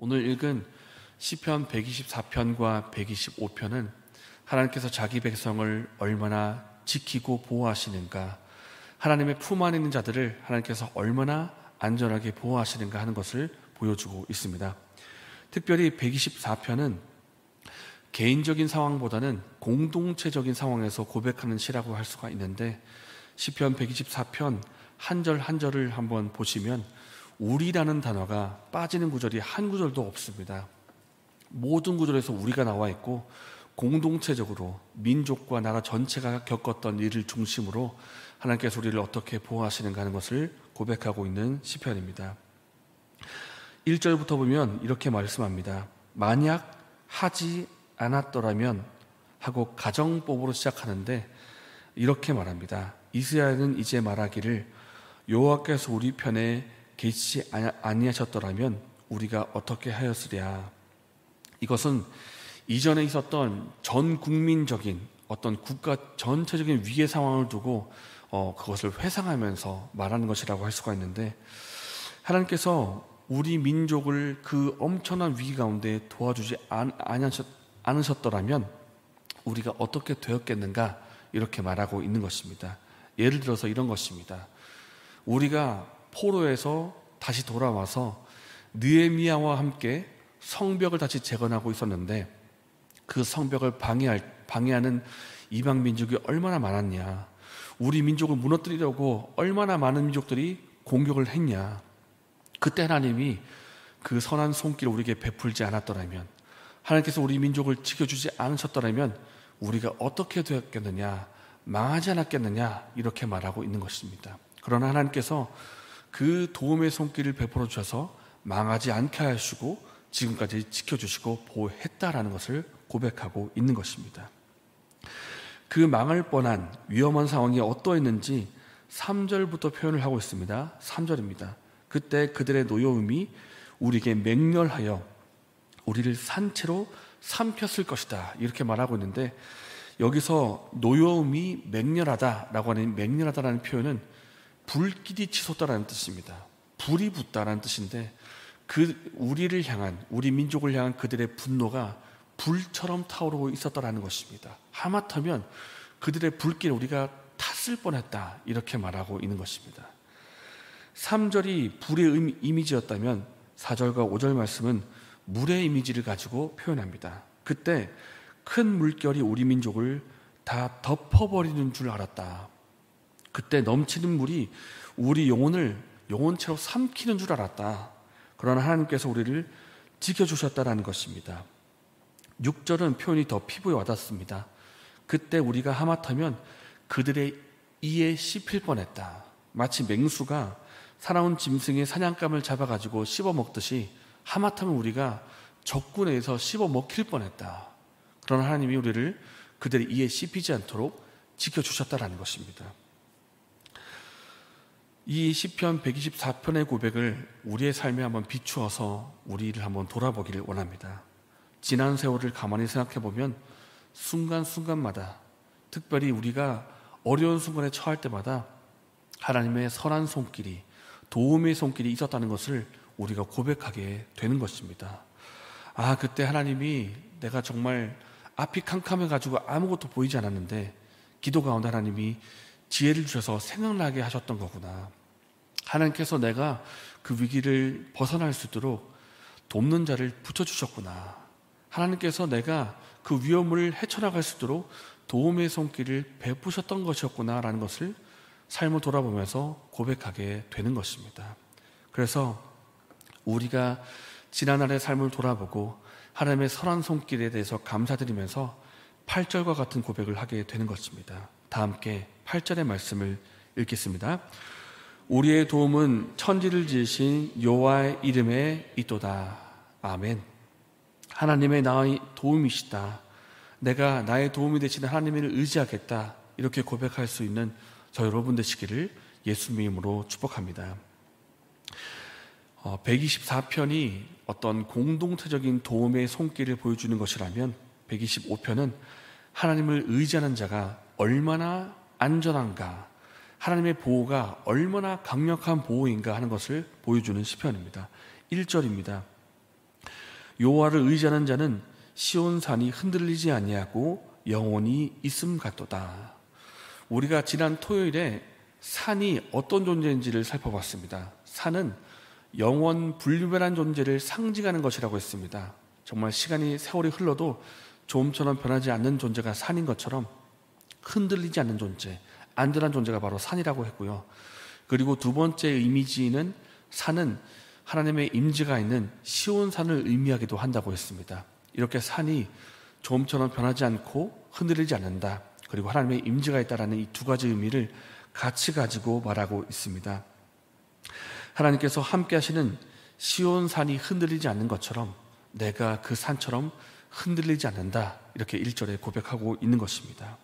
오늘 읽은 시편 124편과 125편은 하나님께서 자기 백성을 얼마나 지키고 보호하시는가, 하나님의 품 안에 있는 자들을 하나님께서 얼마나 안전하게 보호하시는가 하는 것을 보여주고 있습니다. 특별히 124편은 개인적인 상황보다는 공동체적인 상황에서 고백하는 시라고 할 수가 있는데, 시편 124편 한 절 한 절을 한번 보시면 우리라는 단어가 빠지는 구절이 한 구절도 없습니다. 모든 구절에서 우리가 나와 있고, 공동체적으로 민족과 나라 전체가 겪었던 일을 중심으로 하나님께서 우리를 어떻게 보호하시는가 하는 것을 고백하고 있는 시편입니다. 1절부터 보면 이렇게 말씀합니다. 만약 하지 않았더라면 하고 가정법으로 시작하는데 이렇게 말합니다. 이스라엘은 이제 말하기를 여호와께서 우리 편에 계시지 아니하셨더라면 우리가 어떻게 하였으랴. 이것은 이전에 있었던 전 국민적인 어떤 국가 전체적인 위기 상황을 두고 그것을 회상하면서 말하는 것이라고 할 수가 있는데, 하나님께서 우리 민족을 그 엄청난 위기 가운데 도와주지 않으셨더라면 우리가 어떻게 되었겠는가, 이렇게 말하고 있는 것입니다. 예를 들어서 이런 것입니다. 우리가 포로에서 다시 돌아와서 느헤미야와 함께 성벽을 다시 재건하고 있었는데, 그 성벽을 방해하는 이방 민족이 얼마나 많았냐, 우리 민족을 무너뜨리려고 얼마나 많은 민족들이 공격을 했냐. 그때 하나님이 그 선한 손길을 우리에게 베풀지 않았더라면, 하나님께서 우리 민족을 지켜주지 않으셨더라면 우리가 어떻게 되었겠느냐, 망하지 않았겠느냐, 이렇게 말하고 있는 것입니다. 그러나 하나님께서 그 도움의 손길을 베풀어 주셔서 망하지 않게 하시고 지금까지 지켜주시고 보호했다라는 것을 고백하고 있는 것입니다. 그 망할 뻔한 위험한 상황이 어떠했는지 3절부터 표현을 하고 있습니다. 3절입니다. 그때 그들의 노여움이 우리에게 맹렬하여 우리를 산채로 삼켰을 것이다, 이렇게 말하고 있는데, 여기서 노여움이 맹렬하다라고 하는 맹렬하다라는 표현은 불길이 치솟다라는 뜻입니다. 불이 붙다라는 뜻인데, 우리를 향한, 우리 민족을 향한 그들의 분노가 불처럼 타오르고 있었다라는 것입니다. 하마터면 그들의 불길에 우리가 탔을 뻔했다, 이렇게 말하고 있는 것입니다. 3절이 불의 이미지였다면 4절과 5절 말씀은 물의 이미지를 가지고 표현합니다. 그때 큰 물결이 우리 민족을 다 덮어버리는 줄 알았다. 그때 넘치는 물이 우리 영혼을 영혼체로 삼키는 줄 알았다. 그러나 하나님께서 우리를 지켜주셨다라는 것입니다. 6절은 표현이 더 피부에 와닿습니다. 그때 우리가 하마터면 그들의 이에 씹힐 뻔했다. 마치 맹수가 살아온 짐승의 사냥감을 잡아가지고 씹어먹듯이 하마터면 우리가 적군에 의해서 씹어먹힐 뻔했다. 그러나 하나님이 우리를 그들의 이에 씹히지 않도록 지켜주셨다라는 것입니다. 이 시편 124편의 고백을 우리의 삶에 한번 비추어서 우리를 한번 돌아보기를 원합니다. 지난 세월을 가만히 생각해보면 순간순간마다, 특별히 우리가 어려운 순간에 처할 때마다 하나님의 선한 손길이, 도움의 손길이 있었다는 것을 우리가 고백하게 되는 것입니다. 그때 하나님이, 내가 정말 앞이 캄캄해가지고 아무것도 보이지 않았는데 기도 가운데 하나님이 지혜를 주셔서 생각나게 하셨던 거구나. 하나님께서 내가 그 위기를 벗어날 수 있도록 돕는 자를 붙여주셨구나. 하나님께서 내가 그 위험을 헤쳐나갈 수 있도록 도움의 손길을 베푸셨던 것이었구나 라는 것을 삶을 돌아보면서 고백하게 되는 것입니다. 그래서 우리가 지난날의 삶을 돌아보고 하나님의 선한 손길에 대해서 감사드리면서 8절과 같은 고백을 하게 되는 것입니다. 다 함께 8절의 말씀을 읽겠습니다. 우리의 도움은 천지를 지으신 여호와의 이름에 있도다. 아멘. 하나님의 나의 도움이시다. 내가 나의 도움이 되시는 하나님을 의지하겠다. 이렇게 고백할 수 있는 저 여러분 되시기를 예수님의 이름으로 축복합니다. 124편이 어떤 공동체적인 도움의 손길을 보여주는 것이라면 125편은 하나님을 의지하는 자가 얼마나 안전한가, 하나님의 보호가 얼마나 강력한 보호인가 하는 것을 보여주는 시편입니다. 1절입니다. 여호와를 의지하는 자는 시온산이 흔들리지 아니하고 영원히 있음 같도다. 우리가 지난 토요일에 산이 어떤 존재인지를 살펴봤습니다. 산은 영원 불멸한 존재를 상징하는 것이라고 했습니다. 정말 시간이 세월이 흘러도 좀처럼 변하지 않는 존재가 산인 것처럼 흔들리지 않는 존재, 안전한 존재가 바로 산이라고 했고요. 그리고 두 번째 이미지는 산은 하나님의 임재가 있는 시온산을 의미하기도 한다고 했습니다. 이렇게 산이 좀처럼 변하지 않고 흔들리지 않는다. 그리고 하나님의 임재가 있다라는 이 두 가지 의미를 같이 가지고 말하고 있습니다. 하나님께서 함께 하시는 시온산이 흔들리지 않는 것처럼 내가 그 산처럼 흔들리지 않는다. 이렇게 1절에 고백하고 있는 것입니다.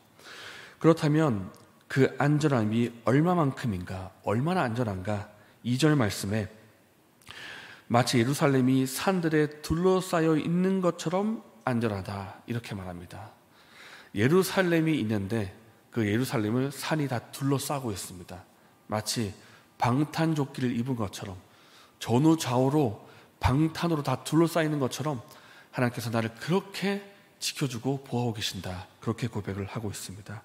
그렇다면 그 안전함이 얼마만큼인가, 얼마나 안전한가? 2절 말씀에 마치 예루살렘이 산들에 둘러싸여 있는 것처럼 안전하다. 이렇게 말합니다. 예루살렘이 있는데 그 예루살렘을 산이 다 둘러싸고 있습니다. 마치 방탄조끼를 입은 것처럼 전후 좌우로 방탄으로 다 둘러싸이는 것처럼 하나님께서 나를 그렇게 지켜주고 보호하고 계신다. 그렇게 고백을 하고 있습니다.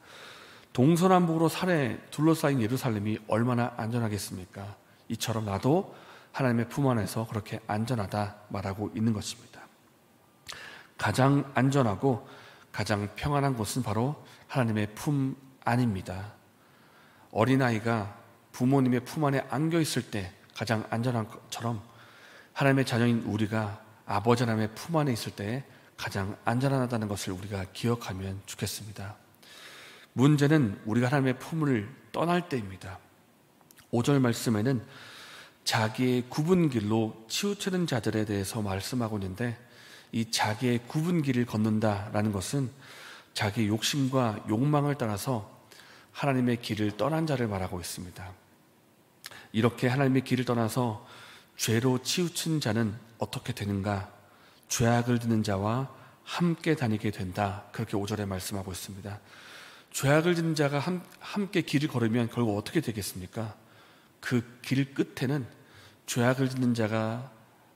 동서남북으로 산에 둘러싸인 예루살렘이 얼마나 안전하겠습니까? 이처럼 나도 하나님의 품 안에서 그렇게 안전하다 말하고 있는 것입니다. 가장 안전하고 가장 평안한 곳은 바로 하나님의 품 안입니다. 어린아이가 부모님의 품 안에 안겨 있을 때 가장 안전한 것처럼 하나님의 자녀인 우리가 아버지 하나님의 품 안에 있을 때 가장 안전하다는 것을 우리가 기억하면 좋겠습니다. 문제는 우리가 하나님의 품을 떠날 때입니다. 5절 말씀에는 자기의 굽은 길로 치우치는 자들에 대해서 말씀하고 있는데 이 자기의 굽은 길을 걷는다라는 것은 자기의 욕심과 욕망을 따라서 하나님의 길을 떠난 자를 말하고 있습니다. 이렇게 하나님의 길을 떠나서 죄로 치우친 자는 어떻게 되는가? 죄악을 듣는 자와 함께 다니게 된다. 그렇게 5절에 말씀하고 있습니다. 죄악을 짓는 자가 함께 길을 걸으면 결국 어떻게 되겠습니까? 그 길 끝에는 죄악을 짓는 자가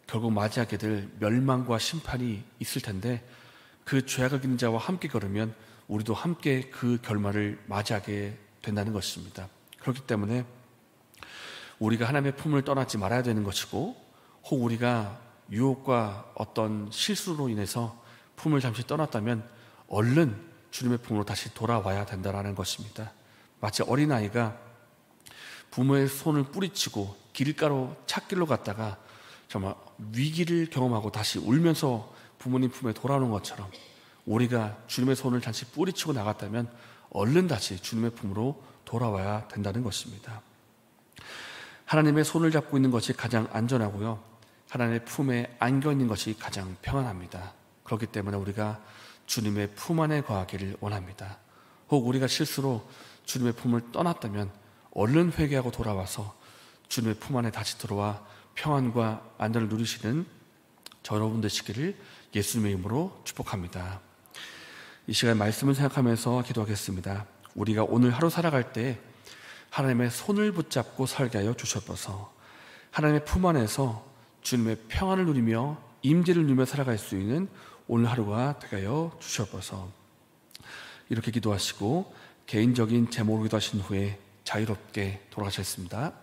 결국 맞이하게 될 멸망과 심판이 있을 텐데 그 죄악을 짓는 자와 함께 걸으면 우리도 함께 그 결말을 맞이하게 된다는 것입니다. 그렇기 때문에 우리가 하나님의 품을 떠나지 말아야 되는 것이고 혹 우리가 유혹과 어떤 실수로 인해서 품을 잠시 떠났다면 얼른 주님의 품으로 다시 돌아와야 된다는 것입니다. 마치 어린아이가 부모의 손을 뿌리치고 길가로 찾길로 갔다가 정말 위기를 경험하고 다시 울면서 부모님 품에 돌아오는 것처럼 우리가 주님의 손을 다시 뿌리치고 나갔다면 얼른 다시 주님의 품으로 돌아와야 된다는 것입니다. 하나님의 손을 잡고 있는 것이 가장 안전하고요. 하나님의 품에 안겨 있는 것이 가장 평안합니다. 그렇기 때문에 우리가 주님의 품 안에 거하기를 원합니다. 혹 우리가 실수로 주님의 품을 떠났다면 얼른 회개하고 돌아와서 주님의 품 안에 다시 들어와 평안과 안전을 누리시는 저 여러분 되시기를 예수님의 이름으로 축복합니다. 이 시간 말씀을 생각하면서 기도하겠습니다. 우리가 오늘 하루 살아갈 때 하나님의 손을 붙잡고 살게 하여 주셨어서 하나님의 품 안에서 주님의 평안을 누리며 임재를 누리며 살아갈 수 있는 오늘 하루가 되게 하여 주셨어서 이렇게 기도하시고 개인적인 제목으로 기도하신 후에 자유롭게 돌아가셨습니다.